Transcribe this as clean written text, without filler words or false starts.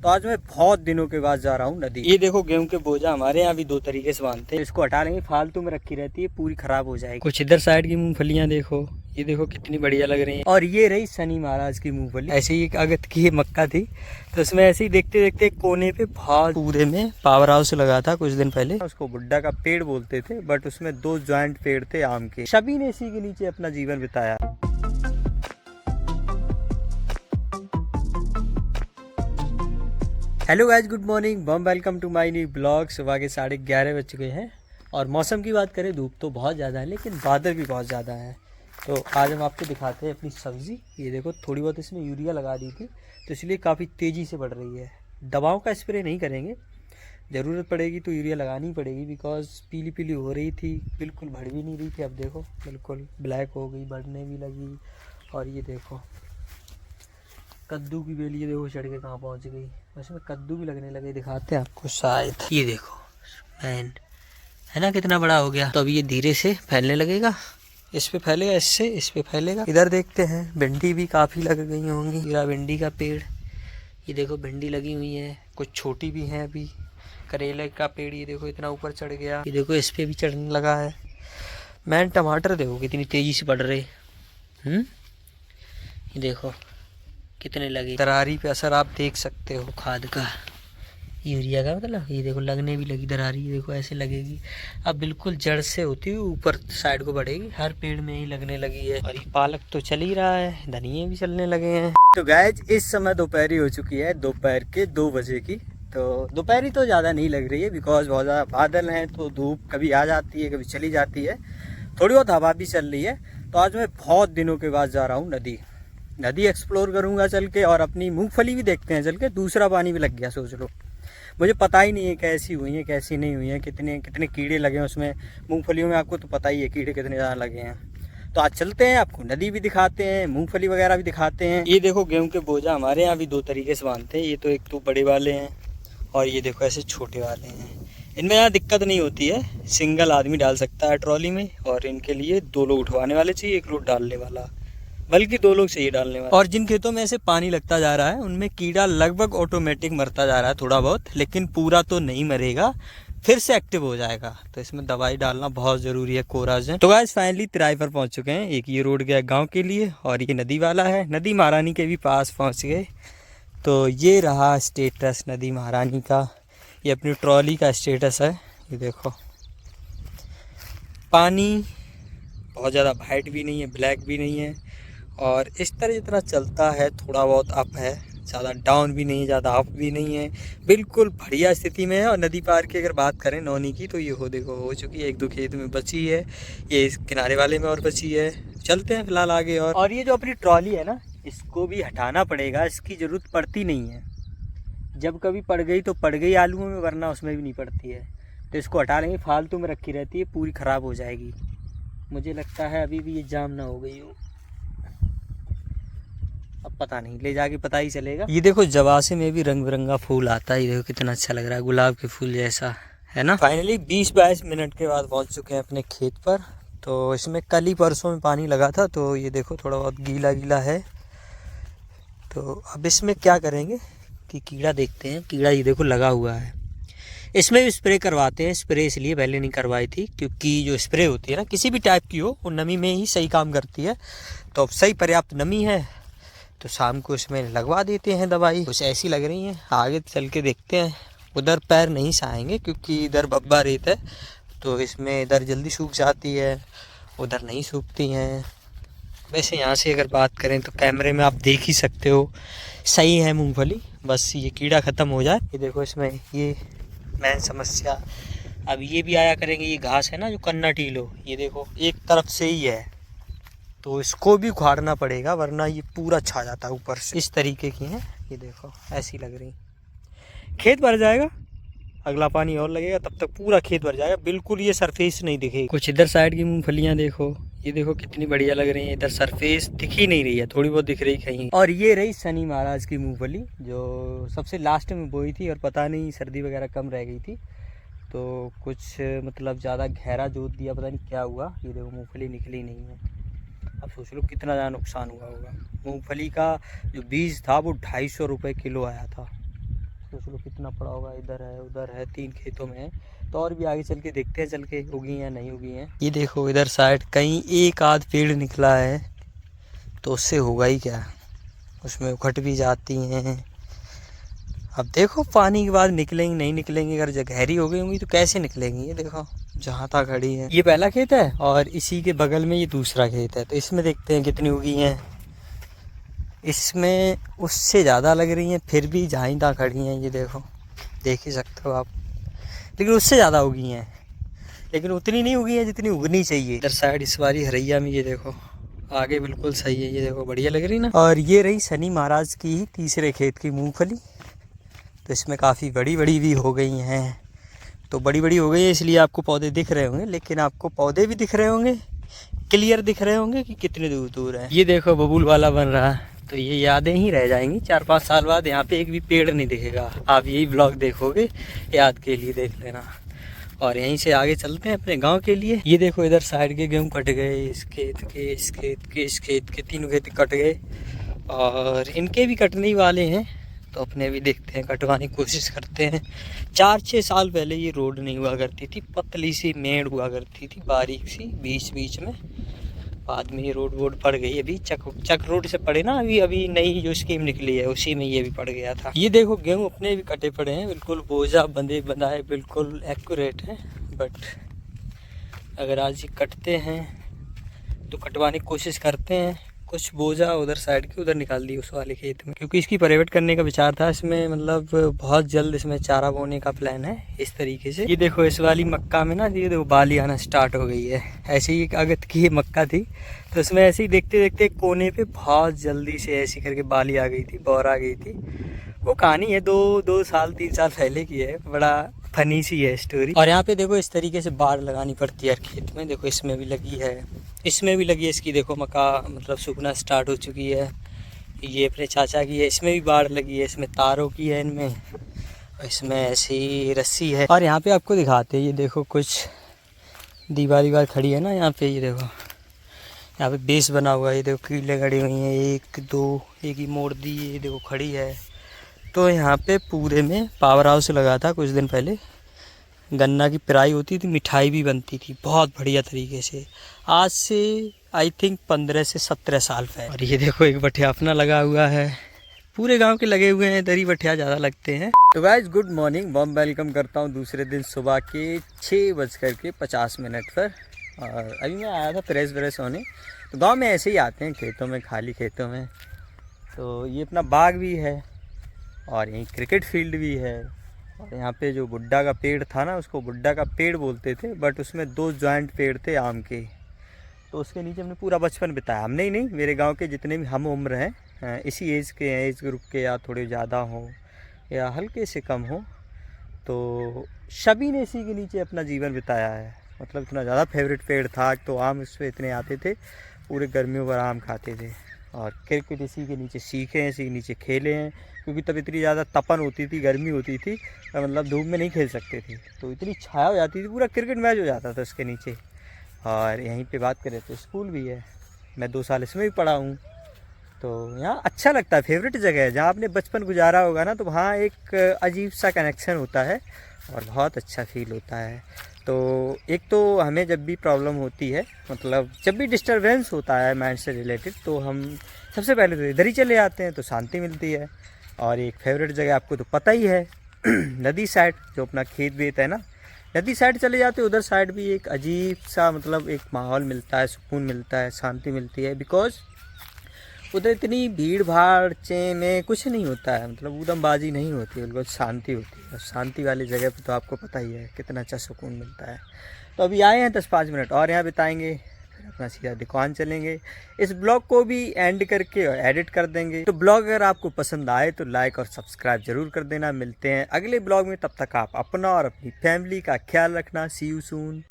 तो आज मैं बहुत दिनों के बाद जा रहा हूँ नदी। ये देखो गेहूं के बोझा हमारे यहाँ भी दो तरीके से बांधते हैं। इसको हटा लेंगे, फालतू में रखी रहती है, पूरी खराब हो जाएगी। कुछ इधर साइड की मूंगफलियां देखो, ये देखो कितनी बढ़िया लग रही हैं। और ये रही शनि महाराज की मूंगफली। ऐसे ही एक अगत की मक्का थी, तो उसमें ऐसे ही देखते देखते कोने पे बहुत पूरे में पावर हाउस लगा था कुछ दिन पहले। उसको बुड्ढा का पेड़ बोलते थे, बट उसमें 2 ज्वाइंट पेड़ थे आम के। सभी ने इसी के नीचे अपना जीवन बिताया। हेलो गाइज, गुड मॉर्निंग, बम welcome to my new blog. सुबह के 11:30 बज चुके हैं और मौसम की बात करें, धूप तो बहुत ज़्यादा है लेकिन बादल भी बहुत ज़्यादा है। तो आज हम आपको दिखाते हैं अपनी सब्ज़ी। ये देखो, थोड़ी बहुत इसमें यूरिया लगा दी थी तो इसलिए काफ़ी तेज़ी से बढ़ रही है। दवाओं का स्प्रे नहीं करेंगे, ज़रूरत पड़ेगी तो यूरिया लगानी पड़ेगी, बिकॉज पीली पीली हो रही थी, बिल्कुल बढ़ भी नहीं रही थी। अब देखो बिल्कुल ब्लैक हो गई, बढ़ने भी लगी। और ये देखो कद्दू की बेल, ये देखो चढ़ के कहाँ पहुँच गई। वैसे में कद्दू भी लगने लगे, दिखाते हैं आपको शायद। ये देखो मैन है ना, कितना बड़ा हो गया। तो अभी ये धीरे से फैलने लगेगा, इस पे फैलेगा, इससे इस पे फैलेगा। इधर देखते हैं, भिंडी भी काफ़ी लग गई होंगी। मेरा भिंडी का पेड़, ये देखो भिंडी लगी हुई है, कुछ छोटी भी हैं अभी। करेले का पेड़ ये देखो इतना ऊपर चढ़ गया, ये देखो इस पे भी चढ़ने लगा है। मैन टमाटर देखो कितनी तेज़ी से बढ़ रहे। ये देखो कितने लगे। दरारी पे असर आप देख सकते हो खाद का, यूरिया का मतलब। ये देखो लगने भी लगी दरारी, ये देखो ऐसे लगेगी। अब बिल्कुल जड़ से होती हुई ऊपर साइड को बढ़ेगी, हर पेड़ में ही लगने लगी है। और ये पालक तो चल ही रहा है, धनिये भी चलने लगे हैं। तो गाइज इस समय दोपहरी हो चुकी है, दोपहर के 2 बजे की। तो दोपहरी तो ज़्यादा नहीं लग रही है, बिकॉज बहुत ज़्यादा बादल हैं, तो धूप कभी आ जाती है कभी चली जाती है। थोड़ी बहुत हवा भी चल रही है। तो आज मैं बहुत दिनों के बाद जा रहा हूँ नदी एक्सप्लोर करूंगा चल के, और अपनी मूंगफली भी देखते हैं चल के। दूसरा पानी भी लग गया, सोच लो। मुझे पता ही नहीं है कैसी हुई है कैसी नहीं हुई है, कितने कितने कीड़े लगे हैं उसमें मूंगफलियों में। आपको तो पता ही है कीड़े कितने ज़्यादा लगे हैं। तो आज चलते हैं, आपको नदी भी दिखाते हैं, मूंगफली वगैरह भी दिखाते हैं। ये देखो गेहूं के बोझा हमारे यहाँ भी 2 तरीके से बांधते हैं। ये तो एक तो बड़े वाले हैं और ये देखो ऐसे छोटे वाले हैं। इनमें यहाँ दिक्कत नहीं होती है, सिंगल आदमी डाल सकता है ट्रॉली में। और इनके लिए 2 लोग उठवाने वाले चाहिए, 1 लोग डालने वाला, बल्कि 2 लोग चाहिए डालने वाला। और जिन खेतों में ऐसे पानी लगता जा रहा है उनमें कीड़ा लगभग ऑटोमेटिक मरता जा रहा है थोड़ा बहुत, लेकिन पूरा तो नहीं मरेगा, फिर से एक्टिव हो जाएगा। तो इसमें दवाई डालना बहुत ज़रूरी है, कोराजेन। तो गाइस फाइनली तिराई पर पहुंच चुके हैं। एक ये रोड गया गांव के लिए और ये नदी वाला है। नदी महारानी के भी पास पहुंच गए। तो ये रहा स्टेटस नदी महारानी का, ये अपनी ट्रॉली का स्टेटस है। ये देखो पानी बहुत ज़्यादा वाइट भी नहीं है, ब्लैक भी नहीं है, और इस तरह जितना चलता है थोड़ा बहुत अप है, ज़्यादा डाउन भी नहीं, ज़्यादा अप भी नहीं है, बिल्कुल बढ़िया स्थिति में है। और नदी पार की अगर बात करें नौनी की, तो ये हो देखो हो चुकी है, 1-2 खेत में बची है, ये इस किनारे वाले में और बची है। चलते हैं फिलहाल आगे। और ये जो अपनी ट्रॉली है ना, इसको भी हटाना पड़ेगा, इसकी ज़रूरत पड़ती नहीं है। जब कभी पड़ गई तो पड़ गई आलूओं में, वरना उसमें भी नहीं पड़ती है। तो इसको हटा लेंगे, फालतू में रखी रहती है, पूरी ख़राब हो जाएगी। मुझे लगता है अभी भी ये जाम ना हो गई हो, अब पता नहीं, ले जाके पता ही चलेगा। ये देखो जवासे में भी रंग बिरंगा फूल आता है, ये देखो कितना अच्छा लग रहा है, गुलाब के फूल जैसा, है ना। फाइनली 20-22 मिनट के बाद पहुंच चुके हैं अपने खेत पर। तो इसमें कल ही परसों में पानी लगा था, तो ये देखो थोड़ा बहुत गीला गीला है। तो अब इसमें क्या करेंगे कि कीड़ा देखते हैं। कीड़ा ये देखो लगा हुआ है, इसमें भी स्प्रे करवाते हैं। स्प्रे इसलिए पहले नहीं करवाई थी क्योंकि जो स्प्रे होती है ना, किसी भी टाइप की हो, वो नमी में ही सही काम करती है। तो अब सही पर्याप्त नमी है तो शाम को इसमें लगवा देते हैं दवाई। कुछ ऐसी लग रही है, आगे चल के देखते हैं। उधर पैर नहीं सहाएंगे क्योंकि इधर बब्बा रेत है, तो इसमें इधर जल्दी सूख जाती है, उधर नहीं सूखती हैं। वैसे यहाँ से अगर बात करें तो कैमरे में आप देख ही सकते हो, सही है मूंगफली, बस ये कीड़ा ख़त्म हो जाए। ये देखो इसमें ये मेन समस्या। अब ये भी आया करेंगे, ये घास है ना जो कन्ना टीलो, ये देखो एक तरफ से ही है, तो इसको भी उखाड़ना पड़ेगा, वरना ये पूरा छा जाता है ऊपर से। इस तरीके की हैं, ये देखो ऐसी लग रही। खेत भर जाएगा, अगला पानी और लगेगा, तब तक पूरा खेत भर जाएगा, बिल्कुल ये सरफेस नहीं दिखेगी। कुछ इधर साइड की मूंगफलियां देखो, ये देखो कितनी बढ़िया लग रही है। इधर सरफेस दिख ही नहीं रही है, थोड़ी बहुत दिख रही कहीं। और ये रही शनि महाराज की मूंगफली, जो सबसे लास्ट में बोई थी, और पता नहीं सर्दी वगैरह कम रह गई थी तो कुछ मतलब ज़्यादा गहरा जोत दिया, पता नहीं क्या हुआ। ये देखो मूंगफली निकली नहीं है। अब सोच लो कितना ज़्यादा नुकसान हुआ होगा। मूंगफली का जो बीज था वो 250 रुपये किलो आया था। सोच लो कितना पड़ा होगा। इधर है, उधर है, 3 खेतों में है। तो और भी आगे चल के देखते हैं, चल के उगी हैं नहीं उगी हैं। ये देखो इधर साइड कहीं एक आध पेड़ निकला है, तो उससे होगा ही क्या, उसमें उखट भी जाती हैं। अब देखो पानी के बाद निकलेंगी नहीं निकलेंगी, अगर गहरी हो गई होंगी तो कैसे निकलेंगी। ये देखो जहाँ तक खड़ी है, ये पहला खेत है और इसी के बगल में ये दूसरा खेत है। तो इसमें देखते हैं कितनी उगी हैं। इसमें उससे ज़्यादा लग रही हैं, फिर भी जहाँ तक खड़ी हैं ये देखो, देख ही सकते हो आप, लेकिन उससे ज़्यादा उगी हैं, लेकिन उतनी नहीं उगी है जितनी उगनी चाहिए। इधर साइड इस बारी हरैया में ये देखो आगे बिल्कुल सही है, ये देखो बढ़िया लग रही ना। और ये रही शनि महाराज की ही तीसरे खेत की मूंगफली। तो इसमें काफ़ी बड़ी बड़ी भी हो गई हैं। तो बड़ी बड़ी हो गई है इसलिए आपको पौधे दिख रहे होंगे, लेकिन आपको पौधे भी दिख रहे होंगे, क्लियर दिख रहे होंगे कि कितने दूर दूर है। ये देखो बबूल वाला बन रहा है, तो ये यादें ही रह जाएंगी। 4-5 साल बाद यहाँ पे एक भी पेड़ नहीं दिखेगा, आप यही ब्लॉग देखोगे, याद के लिए देख लेना। और यहीं से आगे चलते हैं अपने गांव के लिए। ये देखो इधर साइड के गेहूँ कट गए, इस खेत के, इस खेत के, इस खेत के, 3 खेत कट गए और इनके भी कटने ही वाले हैं। तो अपने भी देखते हैं, कटवाने की कोशिश करते हैं। 4-6 साल पहले ये रोड नहीं हुआ करती थी, पतली सी मेड़ हुआ करती थी, बारीक सी बीच बीच में। बाद में ये रोड पड़ गई, अभी चक रोड से पड़े ना, अभी नई जो स्कीम निकली है उसी में ये भी पड़ गया था। ये देखो गेहूँ अपने भी कटे पड़े हैं, बिल्कुल बोझा बनाए बिल्कुल एक्यूरेट है। बट अगर आज ये कटते हैं तो कटवाने की कोशिश करते हैं। कुछ बोझा उधर साइड के उधर निकाल दी उस वाले खेत में, क्योंकि इसकी प्राइवेट करने का विचार था। इसमें मतलब बहुत जल्द इसमें चारा बोने का प्लान है इस तरीके से। ये देखो इस वाली मक्का में ना, ये देखो बाली आना स्टार्ट हो गई है। ऐसे ही अगत की मक्का थी, तो इसमें ऐसे ही देखते देखते कोने पे बहुत जल्दी से ऐसी करके बाली आ गई थी, बौर आ गई थी। वो कहानी है 2 साल 3 साल पहले की है, बड़ा फनी सी है स्टोरी। और यहाँ पे देखो इस तरीके से बाढ़ लगानी पड़ती है खेत में। देखो इसमें भी लगी है, इसमें भी लगी है, इसकी देखो मक्का मतलब सूखना स्टार्ट हो चुकी है। ये अपने चाचा की है, इसमें भी बाढ़ लगी है, इसमें तारों की है इनमें, और इसमें ऐसी रस्सी है। और यहाँ पे आपको दिखाते हैं, ये देखो कुछ दीवार खड़ी है ना यहाँ पे, ये देखो यहाँ पे बेस बना हुआ है। ये देखो कीले खड़ी हुई हैं, 1 2 एक ही मोड़ दी, ये देखो खड़ी है। तो यहाँ पे पूरे में पावर हाउस लगा था कुछ दिन पहले, गन्ना की पेराई होती थी, मिठाई भी बनती थी बहुत बढ़िया तरीके से। आज से आई थिंक 15 से 17 साल पहले। और ये देखो एक बठिया अपना लगा हुआ है, पूरे गांव के लगे हुए हैं, दरी बठिया ज़्यादा लगते हैं। तो गाइज गुड मॉर्निंग, बॉम वेलकम करता हूँ दूसरे दिन सुबह के 6:50 पर। और अभी मैं आया था फ्रेश होने। तो गाँव में ऐसे ही आते हैं, खेतों में, खाली खेतों में। तो ये अपना बाग भी है और यहीं क्रिकेट फील्ड भी है। और यहाँ पे जो बुड्ढा का पेड़ था ना, उसको बुड्ढा का पेड़ बोलते थे, बट उसमें 2 जॉइंट पेड़ थे आम के। तो उसके नीचे हमने पूरा बचपन बिताया। हमने ही नहीं, मेरे गांव के जितने भी हम उम्र हैं, इसी एज के हैं, एज ग्रुप के, या थोड़े ज़्यादा हों या हल्के से कम हो, तो सभी ने इसी के नीचे अपना जीवन बिताया है। मतलब इतना ज़्यादा फेवरेट पेड़ था, तो आम इस पर इतने आते थे, पूरे गर्मियों भर आम खाते थे। और क्रिकेट इसी के नीचे सीखे हैं, इसी के नीचे खेले हैं, क्योंकि तब इतनी ज़्यादा तपन होती थी, गर्मी होती थी, मतलब धूप में नहीं खेल सकते थे, तो इतनी छाया हो जाती थी, पूरा क्रिकेट मैच हो जाता था उसके नीचे। और यहीं पे बात करें तो स्कूल भी है, मैं 2 साल इसमें भी पढ़ा हूँ। तो यहाँ अच्छा लगता है, फेवरेट जगह है। जहाँ आपने बचपन गुजारा होगा ना, तो वहाँ एक अजीब सा कनेक्शन होता है और बहुत अच्छा फील होता है। तो एक तो हमें जब भी प्रॉब्लम होती है, मतलब जब भी डिस्टरबेंस होता है माइंड से रिलेटेड, तो हम सबसे पहले तो इधर ही चले आते हैं, तो शांति मिलती है। और एक फेवरेट जगह आपको तो पता ही है, नदी साइड, जो अपना खेत वेत है ना, नदी साइड चले जाते हैं। उधर साइड भी एक अजीब सा मतलब एक माहौल मिलता है, सुकून मिलता है, शांति मिलती है। बिकॉज उधर इतनी भीड़ भाड़ में कुछ नहीं होता है, मतलब ऊधमबाजी नहीं होती है, बिल्कुल शांति होती है। और शांति वाली जगह पे तो आपको पता ही है कितना अच्छा सुकून मिलता है। तो अभी आए हैं 10-5 मिनट और यहाँ बिताएंगे, फिर अपना सीधा दुकान चलेंगे। इस ब्लॉग को भी एंड करके और एडिट कर देंगे। तो ब्लॉग अगर आपको पसंद आए तो लाइक और सब्सक्राइब जरूर कर देना। मिलते हैं अगले ब्लॉग में, तब तक आप अपना और अपनी फैमिली का ख्याल रखना। सी यू सून।